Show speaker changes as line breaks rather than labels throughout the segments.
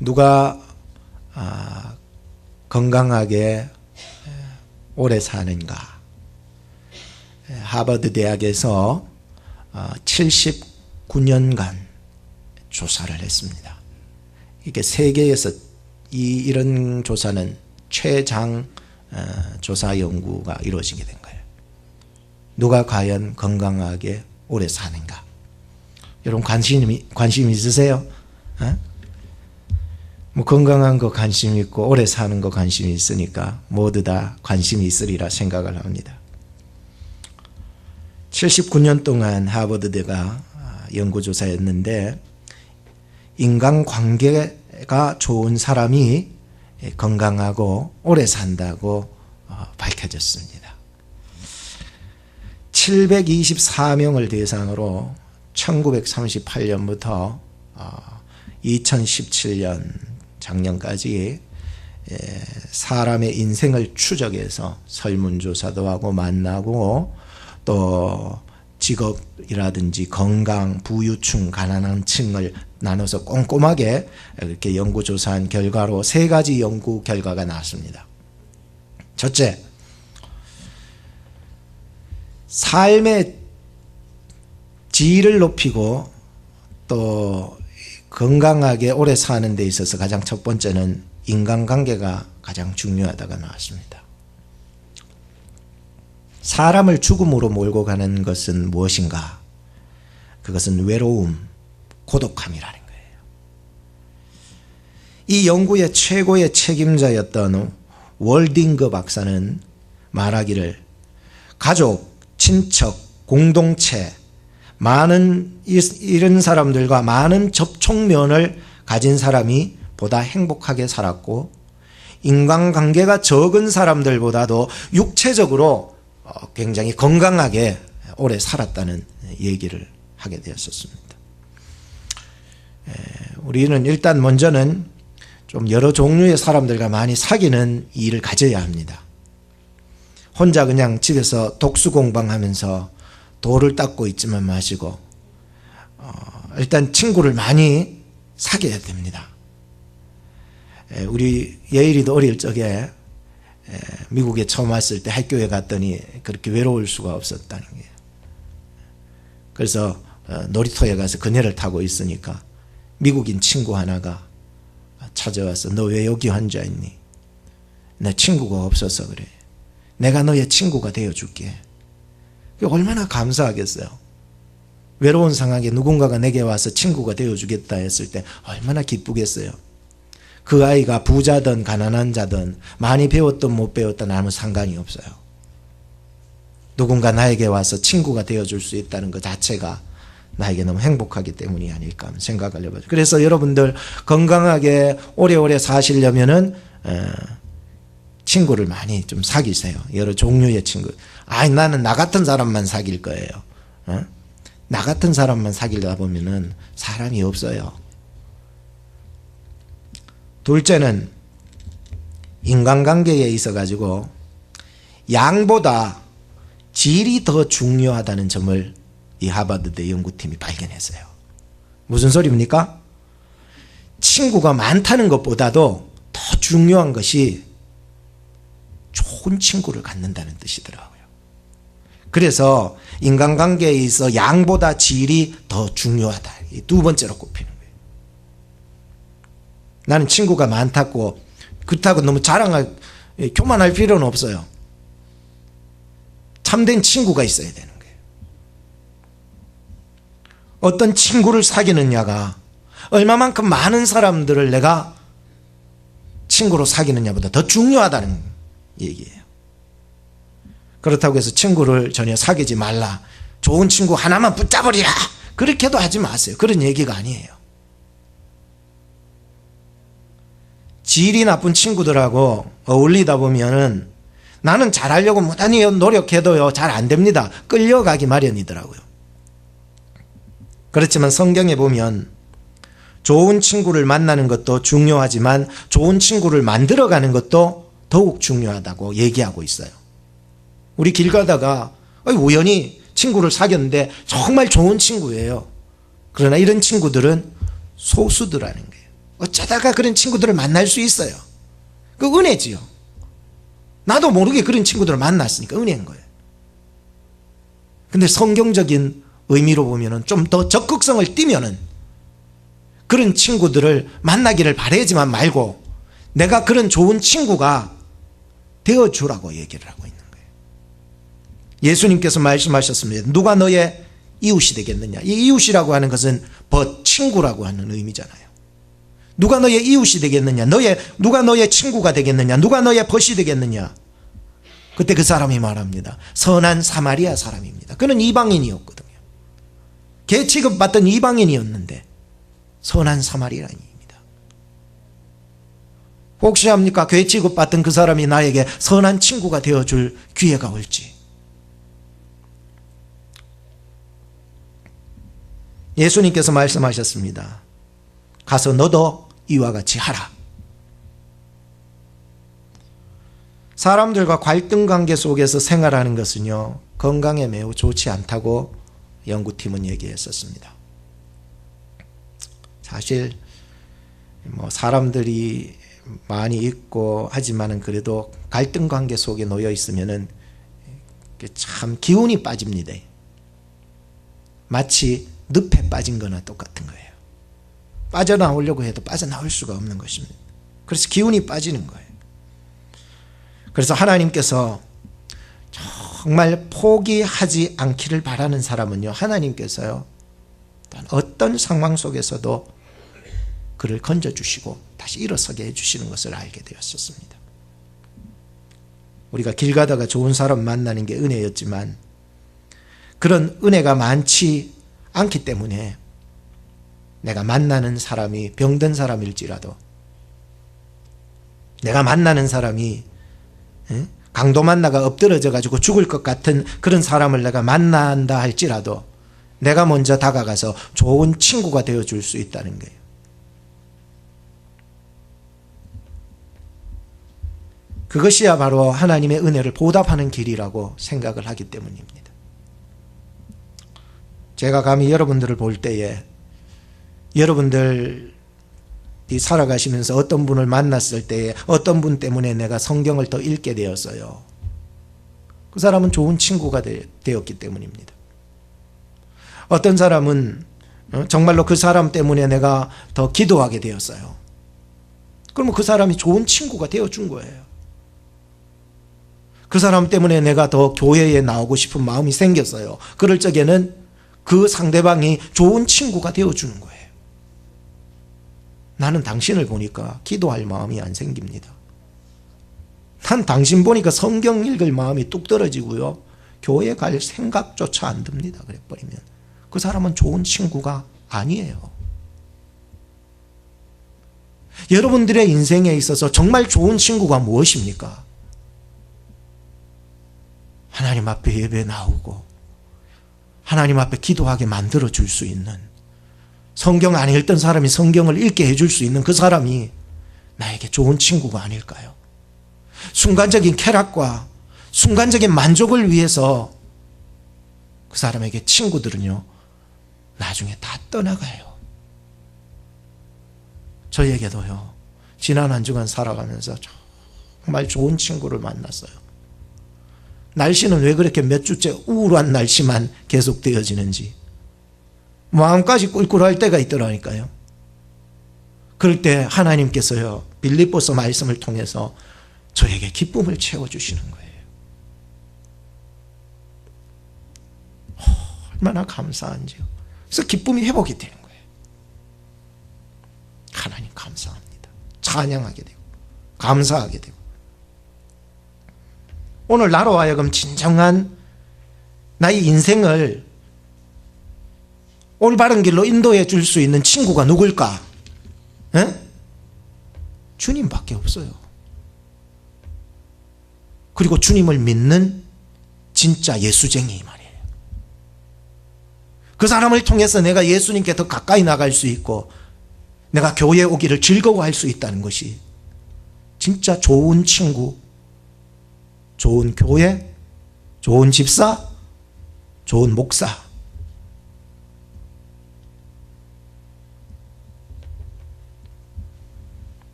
누가 건강하게 오래 사는가? 하버드 대학에서 79년간 조사를 했습니다. 이게 세계에서 이런 조사는 최장 조사 연구가 이루어지게 된 거예요. 누가 과연 건강하게 오래 사는가? 여러분 관심 있으세요? 뭐 건강한 거 관심 있고 오래 사는 거 관심이 있으니까 모두 다 관심이 있으리라 생각을 합니다. 79년 동안 하버드대가 연구조사였는데 인간관계가 좋은 사람이 건강하고 오래 산다고 밝혀졌습니다. 724명을 대상으로 1938년부터 2017년 작년까지 사람의 인생을 추적해서 설문조사도 하고 만나고 또 직업이라든지 건강, 부유층, 가난한 층을 나눠서 꼼꼼하게 이렇게 연구조사한 결과로 세 가지 연구 결과가 나왔습니다. 첫째, 삶의 질을 높이고 또 건강하게 오래 사는 데 있어서 가장 첫 번째는 인간관계가 가장 중요하다고 나왔습니다. 사람을 죽음으로 몰고 가는 것은 무엇인가? 그것은 외로움, 고독함이라는 거예요. 이 연구의 최고의 책임자였던 월딩거 박사는 말하기를 가족, 친척, 공동체 많은 이런 사람들과 많은 접촉면을 가진 사람이 보다 행복하게 살았고 인간관계가 적은 사람들보다도 육체적으로 굉장히 건강하게 오래 살았다는 얘기를 하게 되었습니다. 우리는 일단 먼저는 좀 여러 종류의 사람들과 많이 사귀는 일을 가져야 합니다. 혼자 그냥 집에서 독수공방하면서 돌을 닦고 있지만 마시고 일단 친구를 많이 사귀어야 됩니다. 우리 예일이도 어릴 적에 미국에 처음 왔을 때 학교에 갔더니 그렇게 외로울 수가 없었다는 거예요. 그래서 놀이터에 가서 그네를 타고 있으니까 미국인 친구 하나가 찾아와서 너 왜 여기 앉아 있니? 내 친구가 없어서 그래. 내가 너의 친구가 되어줄게. 얼마나 감사하겠어요. 외로운 상황에 누군가가 내게 와서 친구가 되어주겠다 했을 때 얼마나 기쁘겠어요. 그 아이가 부자든 가난한 자든 많이 배웠든 못 배웠든 아무 상관이 없어요. 누군가 나에게 와서 친구가 되어줄 수 있다는 것 자체가 나에게 너무 행복하기 때문이 아닐까 생각을 해봐요. 그래서 여러분들 건강하게 오래오래 사시려면은 친구를 많이 좀 사귀세요. 여러 종류의 친구. 나는 나 같은 사람만 사귈 거예요. 나 같은 사람만 사귀다 보면은 사람이 없어요. 둘째는 인간관계에 있어 가지고 양보다 질이 더 중요하다는 점을 이 하버드대 연구팀이 발견했어요. 무슨 소리입니까? 친구가 많다는 것보다도 더 중요한 것이 좋은 친구를 갖는다는 뜻이더라고요. 그래서 인간관계에 있어 양보다 질이 더 중요하다. 두 번째로 꼽히는 거예요. 나는 친구가 많다고 그렇다고 너무 교만할 필요는 없어요. 참된 친구가 있어야 되는 거예요. 어떤 친구를 사귀느냐가 얼마만큼 많은 사람들을 내가 친구로 사귀느냐보다 더 중요하다는 얘기예요. 그렇다고 해서 친구를 전혀 사귀지 말라. 좋은 친구 하나만 붙잡으리라. 그렇게도 하지 마세요. 그런 얘기가 아니에요. 질이 나쁜 친구들하고 어울리다 보면은 나는 잘하려고 무단히 노력해도요 잘 안 됩니다. 끌려가기 마련이더라고요. 그렇지만 성경에 보면 좋은 친구를 만나는 것도 중요하지만 좋은 친구를 만들어가는 것도 더욱 중요하다고 얘기하고 있어요. 우리 길 가다가 우연히 친구를 사귀었는데 정말 좋은 친구예요. 그러나 이런 친구들은 소수더라는 거예요. 어쩌다 게다가 그런 친구들을 만날 수 있어요. 그 은혜지요. 나도 모르게 그런 친구들을 만났으니까 은혜인 거예요. 근데 성경적인 의미로 보면은 좀 더 적극성을 띠면은 그런 친구들을 만나기를 바라지만 말고 내가 그런 좋은 친구가 되어주라고 얘기를 하고 있는 거예요. 예수님께서 말씀하셨습니다. 누가 너의 이웃이 되겠느냐. 이 이웃이라고 하는 것은 친구라고 하는 의미잖아요. 누가 너의 이웃이 되겠느냐. 누가 너의 친구가 되겠느냐. 누가 너의 벗이 되겠느냐. 그때 그 사람이 말합니다. 선한 사마리아 사람입니다. 그는 이방인이었거든요. 개 취급받던 이방인이었는데 선한 사마리아인입니다. 혹시 합니까? 개 취급받던 그 사람이 나에게 선한 친구가 되어줄 기회가 올지. 예수님께서 말씀하셨습니다. 가서 너도 이와 같이 하라. 사람들과 갈등 관계 속에서 생활하는 것은요, 건강에 매우 좋지 않다고 연구팀은 얘기했었습니다. 사실 사람들이 많이 있고 하지만은 그래도 갈등 관계 속에 놓여 있으면은 참 기운이 빠집니다. 마치 늪에 빠진 거나 똑같은 거예요. 빠져나오려고 해도 빠져나올 수가 없는 것입니다. 그래서 기운이 빠지는 거예요. 그래서 하나님께서 정말 포기하지 않기를 바라는 사람은요, 하나님께서요, 어떤 상황 속에서도 그를 건져주시고 다시 일어서게 해주시는 것을 알게 되었었습니다. 우리가 길 가다가 좋은 사람 만나는 게 은혜였지만 그런 은혜가 많지 않기 때문에 내가 만나는 사람이 병든 사람일지라도, 내가 만나는 사람이 강도 만나가 엎드러져 가지고 죽을 것 같은 그런 사람을 내가 만난다 할지라도 내가 먼저 다가가서 좋은 친구가 되어줄 수 있다는 거예요. 그것이야 바로 하나님의 은혜를 보답하는 길이라고 생각을 하기 때문입니다. 제가 감히 여러분들을 볼 때에 여러분들이 살아가시면서 어떤 분을 만났을 때에 어떤 분 때문에 내가 성경을 더 읽게 되었어요. 그 사람은 좋은 친구가 되었기 때문입니다. 어떤 사람은 정말로 그 사람 때문에 내가 더 기도하게 되었어요. 그러면 그 사람이 좋은 친구가 되어준 거예요. 그 사람 때문에 내가 더 교회에 나오고 싶은 마음이 생겼어요. 그럴 적에는 그 상대방이 좋은 친구가 되어주는 거예요. 나는 당신을 보니까 기도할 마음이 안 생깁니다. 난 당신 보니까 성경 읽을 마음이 뚝 떨어지고요, 교회 갈 생각조차 안 듭니다. 그래버리면 그 사람은 좋은 친구가 아니에요. 여러분들의 인생에 있어서 정말 좋은 친구가 무엇입니까? 하나님 앞에 예배 나오고 하나님 앞에 기도하게 만들어 줄 수 있는, 성경 안 읽던 사람이 성경을 읽게 해줄 수 있는 그 사람이 나에게 좋은 친구가 아닐까요? 순간적인 쾌락과 순간적인 만족을 위해서 그 사람에게 친구들은요, 나중에 다 떠나가요. 저에게도요, 지난 한 주간 살아가면서 정말 좋은 친구를 만났어요. 날씨는 왜 그렇게 몇 주째 우울한 날씨만 계속 되어지는지 마음까지 꿀꿀할 때가 있더라니까요. 그럴 때 하나님께서요, 빌립보서 말씀을 통해서 저에게 기쁨을 채워주시는 거예요. 얼마나 감사한지요. 그래서 기쁨이 회복이 되는 거예요. 하나님 감사합니다. 찬양하게 되고 감사하게 되고, 오늘 나로 하여금 진정한 나의 인생을 올바른 길로 인도해 줄 수 있는 친구가 누굴까? 에? 주님밖에 없어요. 그리고 주님을 믿는 진짜 예수쟁이 말이에요. 그 사람을 통해서 내가 예수님께 더 가까이 나갈 수 있고 내가 교회에 오기를 즐거워할 수 있다는 것이 진짜 좋은 친구, 좋은 교회, 좋은 집사, 좋은 목사.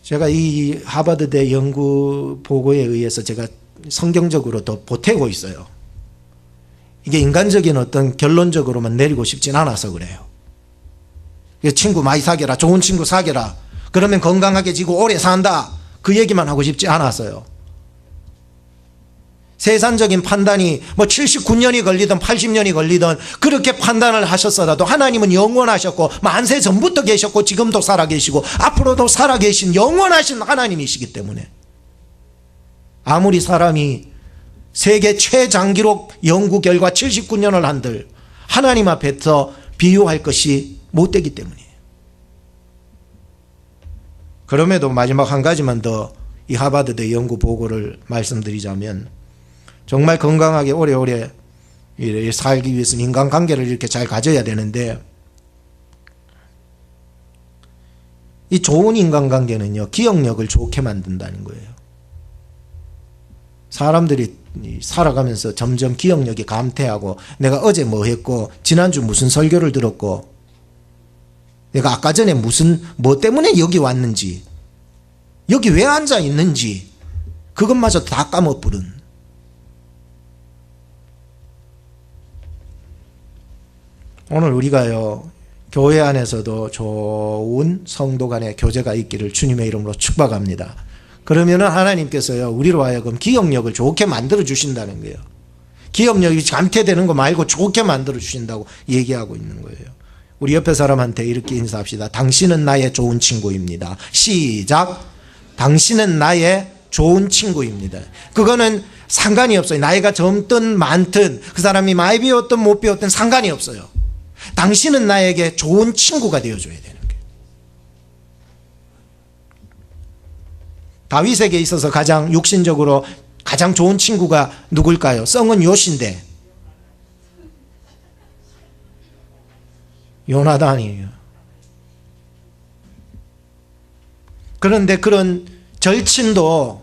제가 이 하버드대 연구 보고에 의해서 제가 성경적으로 더 보태고 있어요. 이게 인간적인 어떤 결론적으로만 내리고 싶진 않아서 그래요. 친구 많이 사귀라, 좋은 친구 사귀라, 그러면 건강하게 지고 오래 산다, 그 얘기만 하고 싶지 않았어요. 세상적인 판단이 뭐 79년이 걸리든 80년이 걸리든 그렇게 판단을 하셨어라도 하나님은 영원하셨고 만세 전부터 계셨고 지금도 살아계시고 앞으로도 살아계신 영원하신 하나님이시기 때문에 아무리 사람이 세계 최장기록 연구 결과 79년을 한들 하나님 앞에서 비유할 것이 못 되기 때문이에요. 그럼에도 마지막 한 가지만 더 이 하버드대 연구 보고를 말씀드리자면, 정말 건강하게 오래오래 살기 위해서는 인간관계를 이렇게 잘 가져야 되는데, 이 좋은 인간관계는요, 기억력을 좋게 만든다는 거예요. 사람들이 살아가면서 점점 기억력이 감퇴하고, 내가 어제 뭐 했고, 지난주 무슨 설교를 들었고, 내가 아까 전에 뭐 때문에 여기 왔는지, 여기 왜 앉아 있는지, 그것마저 다 까먹부른. 오늘 우리가요, 교회 안에서도 좋은 성도 간의 교제가 있기를 주님의 이름으로 축복합니다. 그러면은 하나님께서요, 우리로 하여금 기억력을 좋게 만들어 주신다는 거예요. 기억력이 감퇴되는 거 말고 좋게 만들어 주신다고 얘기하고 있는 거예요. 우리 옆에 사람한테 이렇게 인사합시다. 당신은 나의 좋은 친구입니다. 시작. 당신은 나의 좋은 친구입니다. 그거는 상관이 없어요. 나이가 젊든 많든, 그 사람이 많이 배웠든 못 배웠든 상관이 없어요. 당신은 나에게 좋은 친구가 되어줘야 되는 거예요. 다윗에게 있어서 가장 육신적으로 가장 좋은 친구가 누굴까요? 성은 요신데 요나단이에요. 그런데 그런 절친도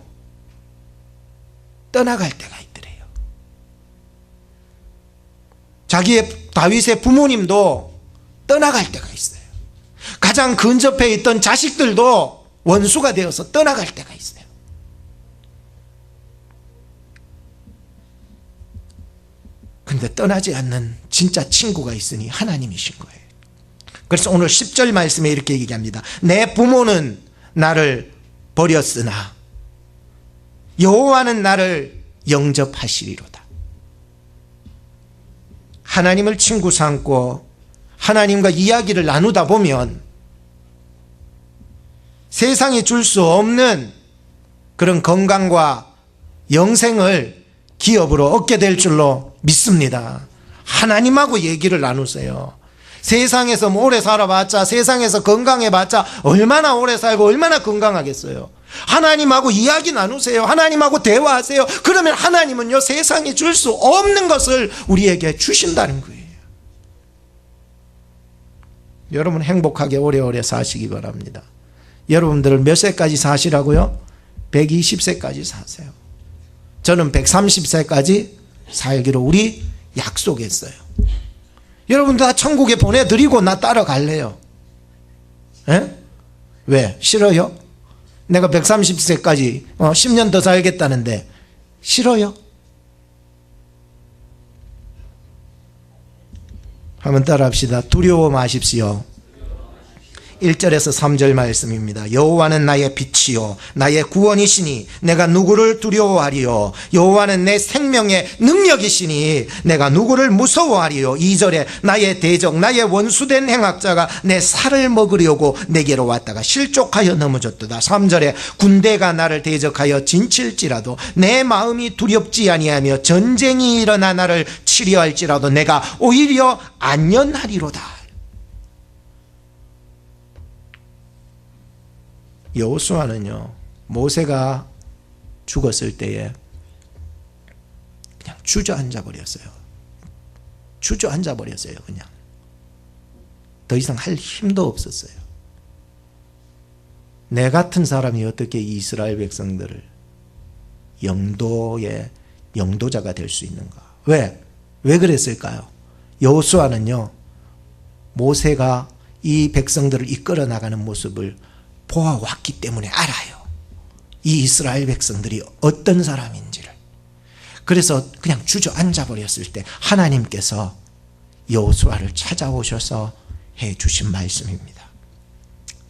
떠나갈 때가 있더래요. 다윗의 부모님도 떠나갈 때가 있어요. 가장 근접해 있던 자식들도 원수가 되어서 떠나갈 때가 있어요. 그런데 떠나지 않는 진짜 친구가 있으니 하나님이신 거예요. 그래서 오늘 10절 말씀에 이렇게 얘기합니다. 내 부모는 나를 버렸으나 여호와는 나를 영접하시리로다. 하나님을 친구 삼고 하나님과 이야기를 나누다 보면 세상이 줄 수 없는 그런 건강과 영생을 기업으로 얻게 될 줄로 믿습니다. 하나님하고 얘기를 나누세요. 세상에서 오래 살아봤자, 세상에서 건강해봤자 얼마나 오래 살고 얼마나 건강하겠어요. 하나님하고 이야기 나누세요. 하나님하고 대화하세요. 그러면 하나님은요, 세상이 줄 수 없는 것을 우리에게 주신다는 거예요. 여러분 행복하게 오래오래 사시기 바랍니다. 여러분들 몇 세까지 사시라고요? 120세까지 사세요. 저는 130세까지 살기로 우리 약속했어요. 여러분 다 천국에 보내드리고 나 따라갈래요. 에? 왜? 싫어요? 내가 130세까지 10년 더 살겠다는데 싫어요? 한번 따라합시다. 두려워 마십시오. 1절에서 3절 말씀입니다. 여호와는 나의 빛이요 나의 구원이시니 내가 누구를 두려워하리요. 여호와는 내 생명의 능력이시니 내가 누구를 무서워하리요. 2절에 나의 대적 나의 원수된 행악자가 내 살을 먹으려고 내게로 왔다가 실족하여 넘어졌도다. 3절에 군대가 나를 대적하여 진칠지라도 내 마음이 두렵지 아니하며 전쟁이 일어나 나를 치려할지라도 내가 오히려 안연하리로다. 여호수아는요, 모세가 죽었을 때에 그냥 주저앉아 버렸어요. 주저앉아 버렸어요. 그냥 더 이상 할 힘도 없었어요. 내 같은 사람이 어떻게 이스라엘 백성들을 영도의 영도자가 될 수 있는가? 왜 그랬을까요? 여호수아는요, 모세가 이 백성들을 이끌어 나가는 모습을 보아왔기 때문에 알아요. 이 이스라엘 백성들이 어떤 사람인지를. 그래서 그냥 주저앉아 버렸을 때 하나님께서 여호수아를 찾아오셔서 해주신 말씀입니다.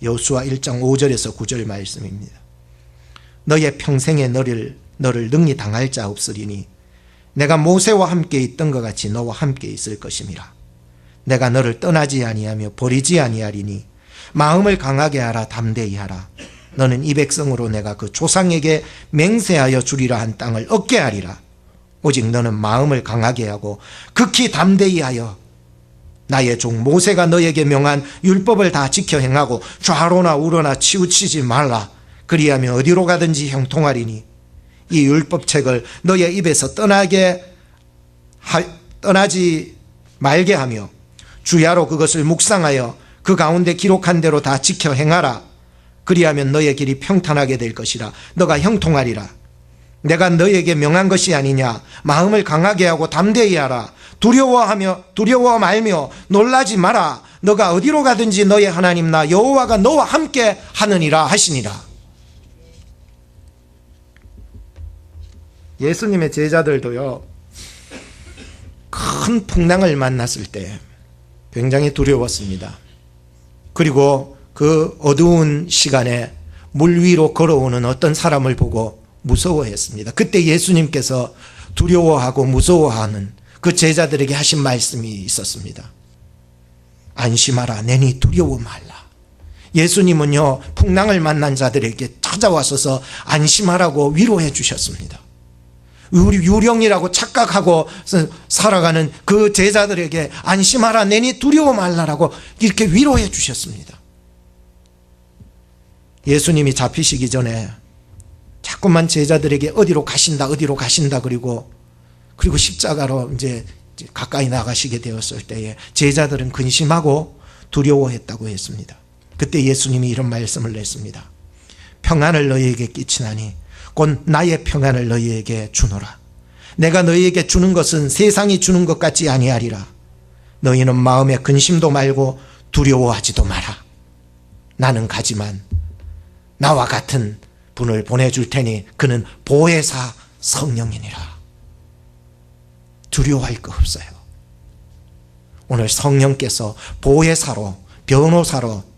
여호수아 1장 5절에서 9절 말씀입니다. 너의 평생에 너를 능히 당할 자 없으리니 내가 모세와 함께 있던 것 같이 너와 함께 있을 것임이라. 내가 너를 떠나지 아니하며 버리지 아니하리니 마음을 강하게 하라. 담대히 하라. 너는 이 백성으로 내가 그 조상에게 맹세하여 주리라 한 땅을 얻게 하리라. 오직 너는 마음을 강하게 하고 극히 담대히 하여 나의 종 모세가 너에게 명한 율법을 다 지켜 행하고 좌로나 우로나 치우치지 말라. 그리하면 어디로 가든지 형통하리니 이 율법책을 너의 입에서 떠나지 말게 하며 주야로 그것을 묵상하여 그 가운데 기록한 대로 다 지켜 행하라. 그리하면 너의 길이 평탄하게 될 것이라. 너가 형통하리라. 내가 너에게 명한 것이 아니냐. 마음을 강하게 하고 담대히 하라. 두려워 말며 놀라지 마라. 너가 어디로 가든지 너의 하나님 나 여호와가 너와 함께 하느니라 하시니라. 예수님의 제자들도요, 큰 풍랑을 만났을 때 굉장히 두려웠습니다. 그리고 그 어두운 시간에 물 위로 걸어오는 어떤 사람을 보고 무서워했습니다. 그때 예수님께서 두려워하고 무서워하는 그 제자들에게 하신 말씀이 있었습니다. 안심하라. 내니 두려워 말라. 예수님은요, 풍랑을 만난 자들에게 찾아와서 안심하라고 위로해 주셨습니다. 우리 유령이라고 착각하고 살아가는 그 제자들에게 안심하라. 내니 두려워 말라라고 이렇게 위로해 주셨습니다. 예수님이 잡히시기 전에 자꾸만 제자들에게 어디로 가신다 그리고 십자가로 이제 가까이 나가시게 되었을 때에 제자들은 근심하고 두려워했다고 했습니다. 그때 예수님이 이런 말씀을 냈습니다. 평안을 너희에게 끼치나니 곧 나의 평안을 너희에게 주노라. 내가 너희에게 주는 것은 세상이 주는 것 같지 아니하리라. 너희는 마음에 근심도 말고 두려워하지도 마라. 나는 가지만 나와 같은 분을 보내줄 테니 그는 보혜사 성령이니라. 두려워할 거 없어요. 오늘 성령께서 보혜사로, 변호사로,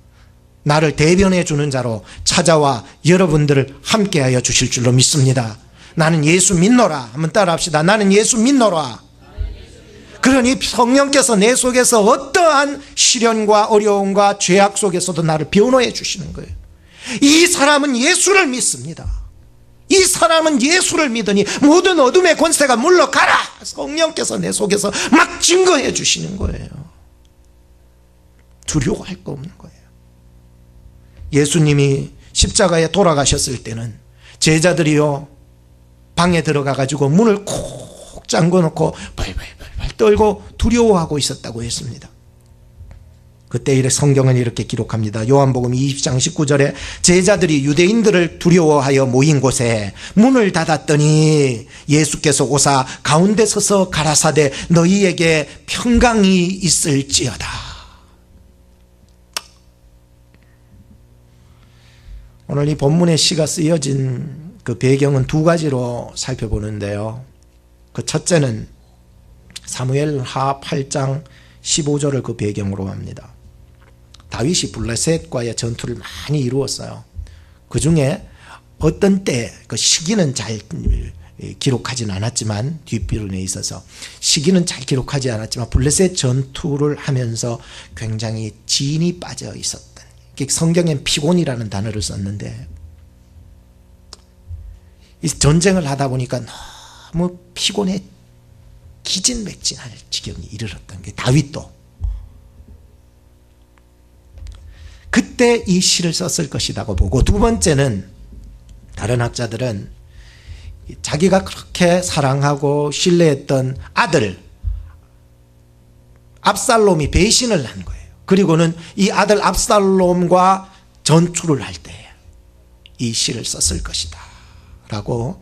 나를 대변해 주는 자로 찾아와 여러분들을 함께하여 주실 줄로 믿습니다. 나는 예수 믿노라. 한번 따라합시다. 나는 예수 믿노라. 그러니 성령께서 내 속에서 어떠한 시련과 어려움과 죄악 속에서도 나를 변호해 주시는 거예요. 이 사람은 예수를 믿습니다. 이 사람은 예수를 믿으니 모든 어둠의 권세가 물러가라. 성령께서 내 속에서 막 증거해 주시는 거예요. 두려워할 거 없는 거예요. 예수님이 십자가에 돌아가셨을 때는 제자들이요, 방에 들어가 가지고 문을 콕 잠궈 놓고 발발발발 떨고 두려워하고 있었다고 했습니다. 그때 성경은 이렇게 기록합니다. 요한복음 20장 19절에 제자들이 유대인들을 두려워하여 모인 곳에 문을 닫았더니 예수께서 오사 가운데 서서 가라사대 너희에게 평강이 있을지어다. 오늘 이 본문의 시가 쓰여진 그 배경은 두 가지로 살펴보는데요. 그 첫째는 사무엘하 8장 15절을 그 배경으로 합니다. 다윗이 블레셋과의 전투를 많이 이루었어요. 그 중에 어떤 때 그 시기는 잘 기록하진 않았지만, 뒷부분에 있어서 시기는 잘 기록하지 않았지만 블레셋 전투를 하면서 굉장히 진이 빠져 있었던, 성경엔 피곤이라는 단어를 썼는데, 이 전쟁을 하다 보니까 너무 피곤해 기진맥진할 지경이 이르렀던 게 다윗도 그때 이 시를 썼을 것이라고 보고, 두 번째는 다른 학자들은 자기가 그렇게 사랑하고 신뢰했던 아들 압살롬이 배신을 한 거예요. 그리고는 이 아들 압살롬과 전투를 할 때 이 시를 썼을 것이다 라고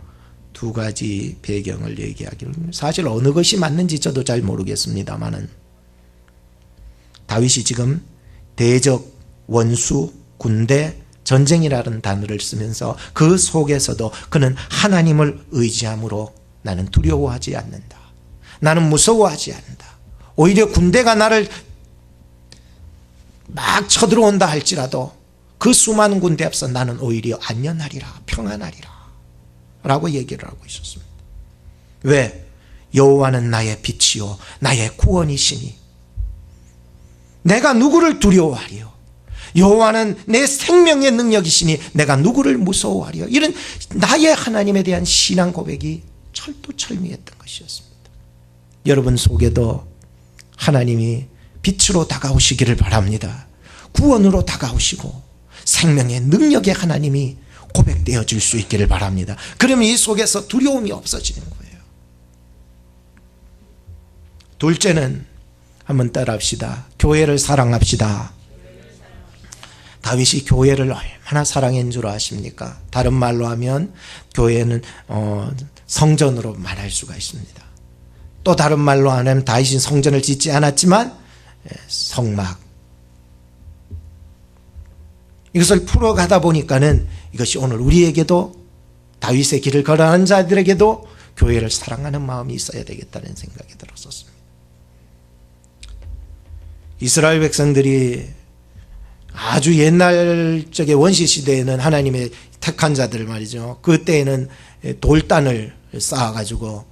두 가지 배경을 얘기하기를, 사실 어느 것이 맞는지 저도 잘 모르겠습니다만은 다윗이 지금 대적 원수 군대 전쟁이라는 단어를 쓰면서 그 속에서도 그는 하나님을 의지함으로 나는 두려워하지 않는다. 나는 무서워하지 않는다. 오히려 군대가 나를 막 쳐들어온다 할지라도 그 수많은 군대 앞서 나는 오히려 안전하리라, 평안하리라 라고 얘기를 하고 있었습니다. 왜? 여호와는 나의 빛이요 나의 구원이시니 내가 누구를 두려워하리요? 여호와는 내 생명의 능력이시니 내가 누구를 무서워하리요? 이런 나의 하나님에 대한 신앙 고백이 철두철미했던 것이었습니다. 여러분 속에도 하나님이 빛으로 다가오시기를 바랍니다. 구원으로 다가오시고 생명의 능력의 하나님이 고백되어질 수 있기를 바랍니다. 그러면 이 속에서 두려움이 없어지는 거예요. 둘째는 한번 따라합시다. 교회를 사랑합시다. 다윗이 교회를 얼마나 사랑한 줄 아십니까? 다른 말로 하면 교회는 성전으로 말할 수가 있습니다. 또 다른 말로 하면 다윗이 성전을 짓지 않았지만 성막, 이것을 풀어가다 보니까는 이것이 오늘 우리에게도 다윗의 길을 걸어가는 자들에게도 교회를 사랑하는 마음이 있어야 되겠다는 생각이 들었었습니다. 이스라엘 백성들이 아주 옛날 적의 원시 시대에는 하나님의 택한 자들 말이죠. 그때에는 돌단을 쌓아가지고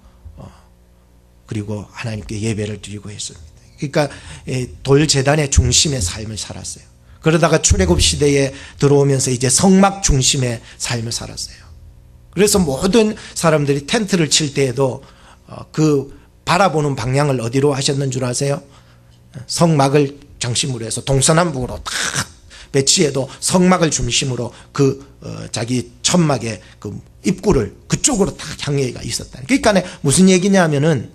그리고 하나님께 예배를 드리고 했습니다. 그러니까 돌 제단의 중심의 삶을 살았어요. 그러다가 출애굽 시대에 들어오면서 이제 성막 중심의 삶을 살았어요. 그래서 모든 사람들이 텐트를 칠 때에도 그 바라보는 방향을 어디로 하셨는 줄 아세요? 성막을 중심으로 해서 동서남북으로 딱 배치해도 성막을 중심으로 자기 천막의 그 입구를 그쪽으로 딱 향해가 있었다. 그러니까 무슨 얘기냐면은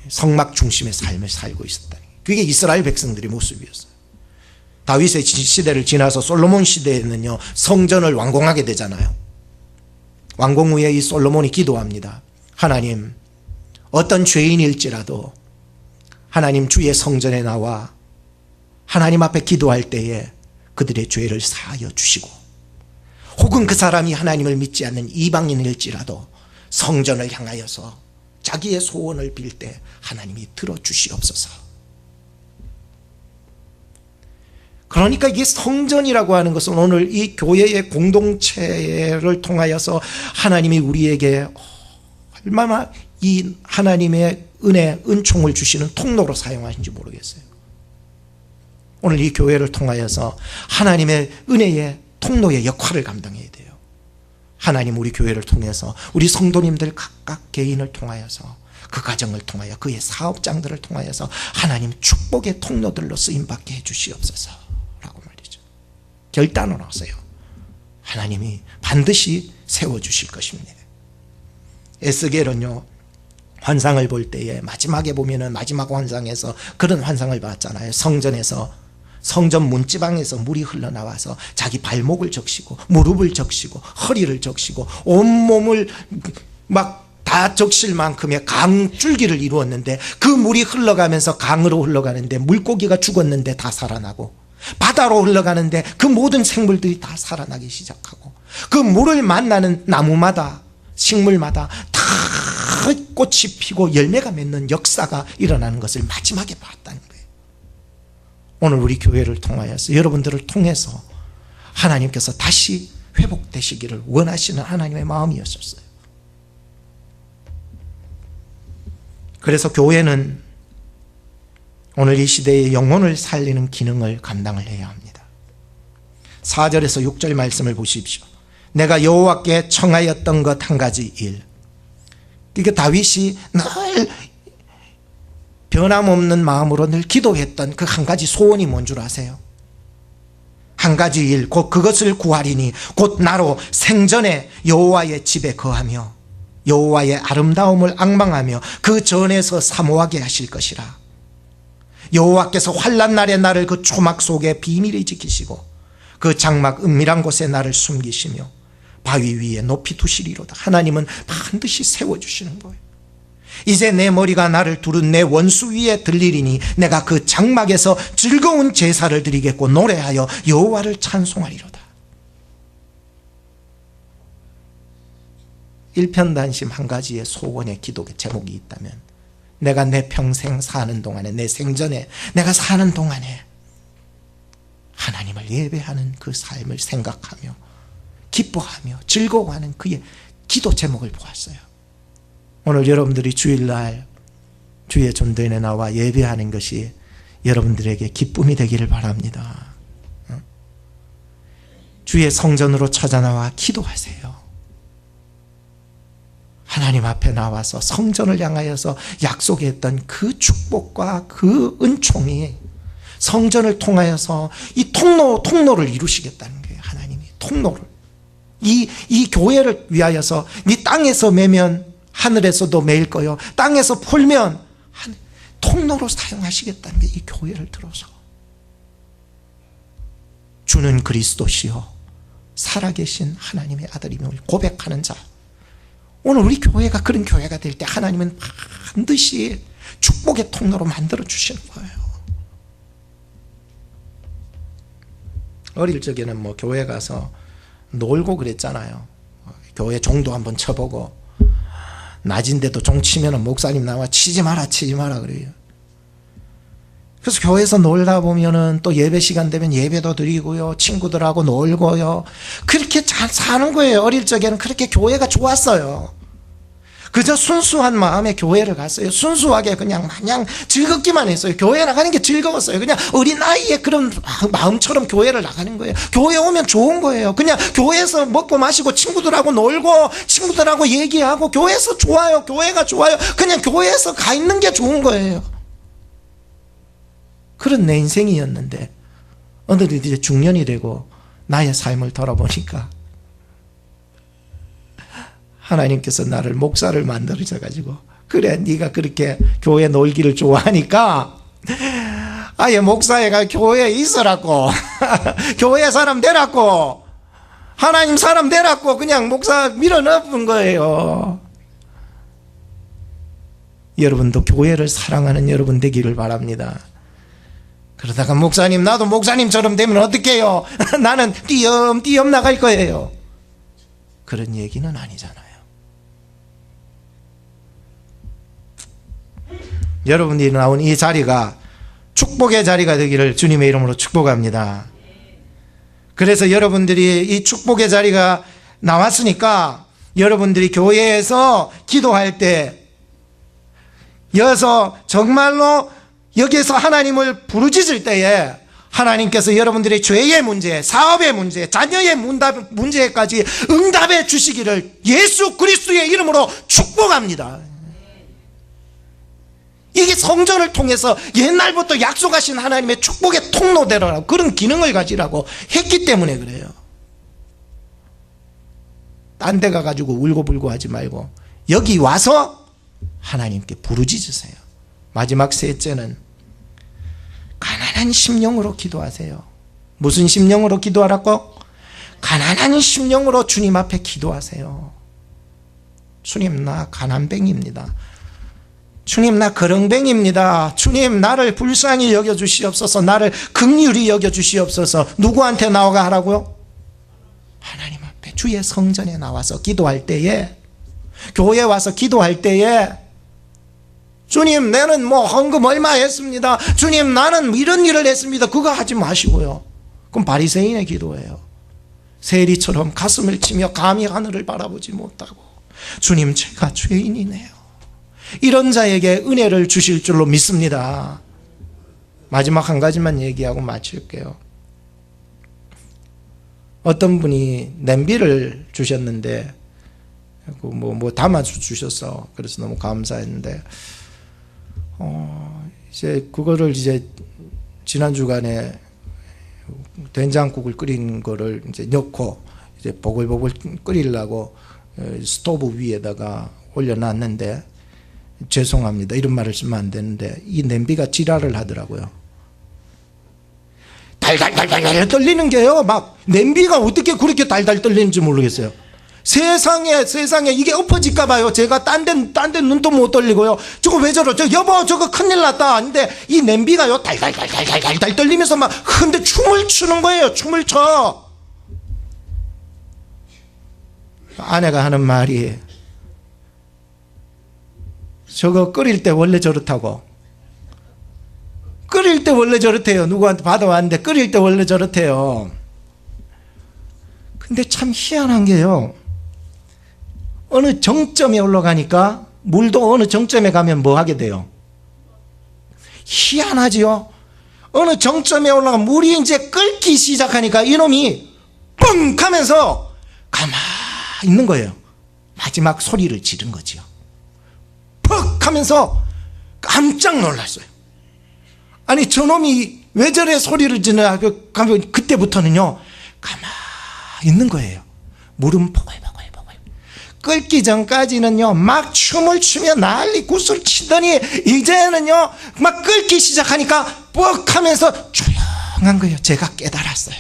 성막 중심의 삶을 살고 있었다. 그게 이스라엘 백성들의 모습이었어요. 다윗의 시대를 지나서 솔로몬 시대에는요, 성전을 완공하게 되잖아요. 완공 후에 이 솔로몬이 기도합니다. 하나님, 어떤 죄인일지라도 하나님 주의 성전에 나와 하나님 앞에 기도할 때에 그들의 죄를 사하여 주시고, 혹은 그 사람이 하나님을 믿지 않는 이방인일지라도 성전을 향하여서 자기의 소원을 빌 때 하나님이 들어주시옵소서. 그러니까 이게 성전이라고 하는 것은 오늘 이 교회의 공동체를 통하여서 하나님이 우리에게 얼마나 이 하나님의 은혜, 은총을 주시는 통로로 사용하신지 모르겠어요. 오늘 이 교회를 통하여서 하나님의 은혜의 통로의 역할을 감당해야 돼요. 하나님 우리 교회를 통해서 우리 성도님들 각각 개인을 통하여서 그 가정을 통하여 그의 사업장들을 통하여서 하나님 축복의 통로들로 쓰임받게 해주시옵소서 라고 말이죠. 결단을 하세요. 하나님이 반드시 세워주실 것입니다. 에스겔은요, 환상을 볼 때에 마지막에 보면은 마지막 환상에서 그런 환상을 봤잖아요. 성전에서 성전 문지방에서 물이 흘러나와서 자기 발목을 적시고 무릎을 적시고 허리를 적시고 온몸을 막 다 적실 만큼의 강줄기를 이루었는데 그 물이 흘러가면서 강으로 흘러가는데 물고기가 죽었는데 다 살아나고, 바다로 흘러가는데 그 모든 생물들이 다 살아나기 시작하고, 그 물을 만나는 나무마다 식물마다 다 꽃이 피고 열매가 맺는 역사가 일어나는 것을 마지막에 봤다는 거예요. 오늘 우리 교회를 통하여서 여러분들을 통해서 하나님께서 다시 회복되시기를 원하시는 하나님의 마음이었었어요. 그래서 교회는 오늘 이 시대의 영혼을 살리는 기능을 감당을 해야 합니다. 4절에서 6절 말씀을 보십시오. 내가 여호와께 청하였던 것 한 가지 일. 그러니까 다윗이 늘 변함없는 마음으로 늘 기도했던 그 한 가지 소원이 뭔 줄 아세요? 한 가지 일, 곧 그것을 구하리니 곧 나로 생전에 여호와의 집에 거하며 여호와의 아름다움을 앙망하며 그 전에서 사모하게 하실 것이라. 여호와께서 환난 날에 나를 그 초막 속에 비밀히 지키시고 그 장막 은밀한 곳에 나를 숨기시며 바위 위에 높이 두시리로다. 하나님은 반드시 세워주시는 거예요. 이제 내 머리가 나를 두른 내 원수 위에 들리리니 내가 그 장막에서 즐거운 제사를 드리겠고 노래하여 여호와를 찬송하리로다. 일편단심 한 가지의 소원의 기도 제목이 있다면, 내가 내 평생 사는 동안에, 내 생전에, 내가 사는 동안에 하나님을 예배하는 그 삶을 생각하며 기뻐하며 즐거워하는 그의 기도 제목을 보았어요. 오늘 여러분들이 주일날 주의 전도에 나와 예배하는 것이 여러분들에게 기쁨이 되기를 바랍니다. 주의 성전으로 찾아나와 기도하세요. 하나님 앞에 나와서 성전을 향하여서 약속했던 그 축복과 그 은총이 성전을 통하여서 이 통로를 이루시겠다는 거예요. 하나님이 통로를, 이 교회를 위하여서 이 땅에서 매면 하늘에서도 매일 거요, 땅에서 풀면 통로로 사용하시겠다는 게 이 교회를 들어서. 주는 그리스도시요 살아계신 하나님의 아들임을 고백하는 자. 오늘 우리 교회가 그런 교회가 될 때 하나님은 반드시 축복의 통로로 만들어 주시는 거예요. 어릴 적에는 뭐 교회 가서 놀고 그랬잖아요. 교회 종도 한번 쳐보고, 낮인데도 종 치면 목사님 나와 치지 마라 그래요. 그래서 교회에서 놀다 보면은 또 예배 시간 되면 예배도 드리고요, 친구들하고 놀고요, 그렇게 잘 사는 거예요. 어릴 적에는 그렇게 교회가 좋았어요. 그저 순수한 마음에 교회를 갔어요. 순수하게 그냥 마냥 즐겁기만 했어요. 교회 나가는 게 즐거웠어요. 그냥 어린아이의 그런 마음처럼 교회를 나가는 거예요. 교회 오면 좋은 거예요. 그냥 교회에서 먹고 마시고 친구들하고 놀고 친구들하고 얘기하고, 교회에서 좋아요. 교회가 좋아요. 그냥 교회에서 가 있는 게 좋은 거예요. 그런 내 인생이었는데, 어느 날 이제 중년이 되고 나의 삶을 돌아보니까 하나님께서 나를 목사를 만들어줘가지고, 그래 네가 그렇게 교회 놀기를 좋아하니까 아예 목사회가 교회에 있으라고 교회 사람 되라고, 하나님 사람 되라고 그냥 목사 밀어넣은 거예요. 여러분도 교회를 사랑하는 여러분 되기를 바랍니다. 그러다가 목사님, 나도 목사님처럼 되면 어떡해요? 나는 띄엄띄엄 나갈 거예요. 그런 얘기는 아니잖아요. 여러분들이 나온 이 자리가 축복의 자리가 되기를 주님의 이름으로 축복합니다. 그래서 여러분들이 이 축복의 자리가 나왔으니까 여러분들이 교회에서 기도할 때, 여기서 정말로 여기에서 하나님을 부르짖을 때에 하나님께서 여러분들의 죄의 문제, 사업의 문제, 자녀의 문제까지 응답해 주시기를 예수 그리스도의 이름으로 축복합니다. 이게 성전을 통해서 옛날부터 약속하신 하나님의 축복의 통로대로라고, 그런 기능을 가지라고 했기 때문에 그래요. 딴 데 가가지고 울고불고 하지 말고 여기 와서 하나님께 부르짖으세요. 마지막 셋째는 가난한 심령으로 기도하세요. 무슨 심령으로 기도하라고? 가난한 심령으로 주님 앞에 기도하세요. 주님, 나 가난뱅이입니다. 주님, 나 거렁뱅이입니다. 주님, 나를 불쌍히 여겨주시옵소서. 나를 긍휼히 여겨주시옵소서. 누구한테 나와가 하라고요? 하나님 앞에, 주의 성전에 나와서 기도할 때에, 교회에 와서 기도할 때에, 주님, 나는 뭐 헌금 얼마 했습니다. 주님, 나는 이런 일을 했습니다. 그거 하지 마시고요. 그럼 바리새인의 기도예요. 세리처럼 가슴을 치며 감히 하늘을 바라보지 못하고, 주님, 제가 죄인이네요. 이런 자에게 은혜를 주실 줄로 믿습니다. 마지막 한 가지만 얘기하고 마칠게요. 어떤 분이 냄비를 주셨는데, 뭐 담아서 주셨어. 그래서 너무 감사했는데, 이제 그거를 이제 지난 주간에 된장국을 끓인 거를 이제 넣고 이제 보글보글 끓이려고 스토브 위에다가 올려놨는데, 죄송합니다, 이런 말을 쓰면 안 되는데, 이 냄비가 지랄을 하더라고요. 달달달달 떨리는 게요. 막 냄비가 어떻게 그렇게 달달 떨리는지 모르겠어요. 세상에 이게 엎어질까 봐요. 제가 딴 데 눈도 못 돌리고요. 저거 왜 저러? 여보, 저거 큰일 났다. 근데 이 냄비가요 달달달달달달 떨리면서 막 근데 춤을 추는 거예요. 춤을 춰. 아내가 하는 말이, 저거 끓일 때 원래 저렇다고. 끓일 때 원래 저렇대요. 누구한테 받아왔는데 끓일 때 원래 저렇대요. 근데 참 희한한 게요, 어느 정점에 올라가니까 물도 어느 정점에 가면 뭐 하게 돼요? 희한하지요. 어느 정점에 올라가면 물이 이제 끓기 시작하니까 이놈이 뻥 하면서 가만히 있는 거예요. 마지막 소리를 지른 거지요. 퍽 하면서 깜짝 놀랐어요. 아니 저놈이 왜 저래 소리를 지르나 하면 그때부터는요 가만히 있는 거예요. 물은 보글보글 끓기 전까지는요 막 춤을 추며 난리 구슬 치더니 이제는요 막 끓기 시작하니까 뻑 하면서 조용한 거예요. 제가 깨달았어요.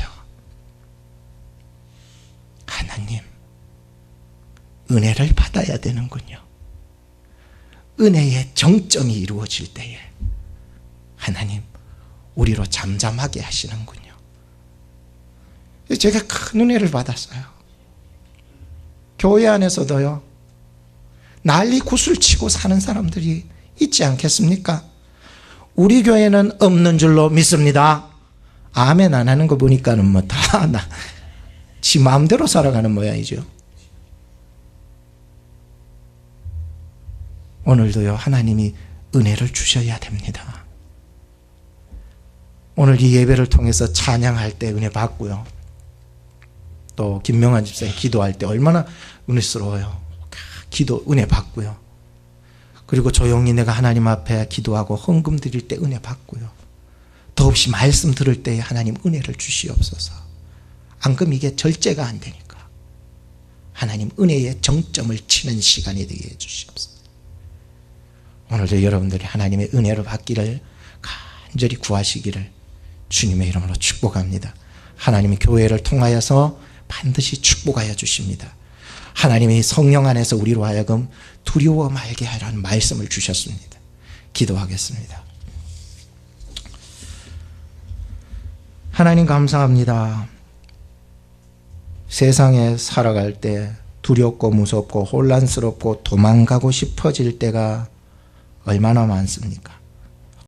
하나님, 은혜를 받아야 되는군요. 은혜의 정점이 이루어질 때에 하나님 우리로 잠잠하게 하시는군요. 제가 큰 은혜를 받았어요. 교회 안에서도요 난리 구슬치고 사는 사람들이 있지 않겠습니까? 우리 교회는 없는 줄로 믿습니다. 아멘 안 하는 거 보니까는 뭐 다 지 마음대로 살아가는 모양이죠. 오늘도요 하나님이 은혜를 주셔야 됩니다. 오늘 이 예배를 통해서 찬양할 때 은혜 받고요, 또 김명환 집사님 기도할 때 얼마나 은혜스러워요. 기도 은혜 받고요, 그리고 조용히 내가 하나님 앞에 기도하고 헌금 드릴 때 은혜 받고요, 더없이 말씀 들을 때에 하나님 은혜를 주시옵소서. 안 그러면 이게 절제가 안 되니까 하나님 은혜의 정점을 치는 시간이 되게 해주시옵소서. 오늘도 여러분들이 하나님의 은혜를 받기를 간절히 구하시기를 주님의 이름으로 축복합니다. 하나님이 교회를 통하여서 반드시 축복하여 주십니다. 하나님이 성령 안에서 우리로 하여금 두려워 말게 하라는 말씀을 주셨습니다. 기도하겠습니다. 하나님 감사합니다. 세상에 살아갈 때 두렵고 무섭고 혼란스럽고 도망가고 싶어질 때가 얼마나 많습니까?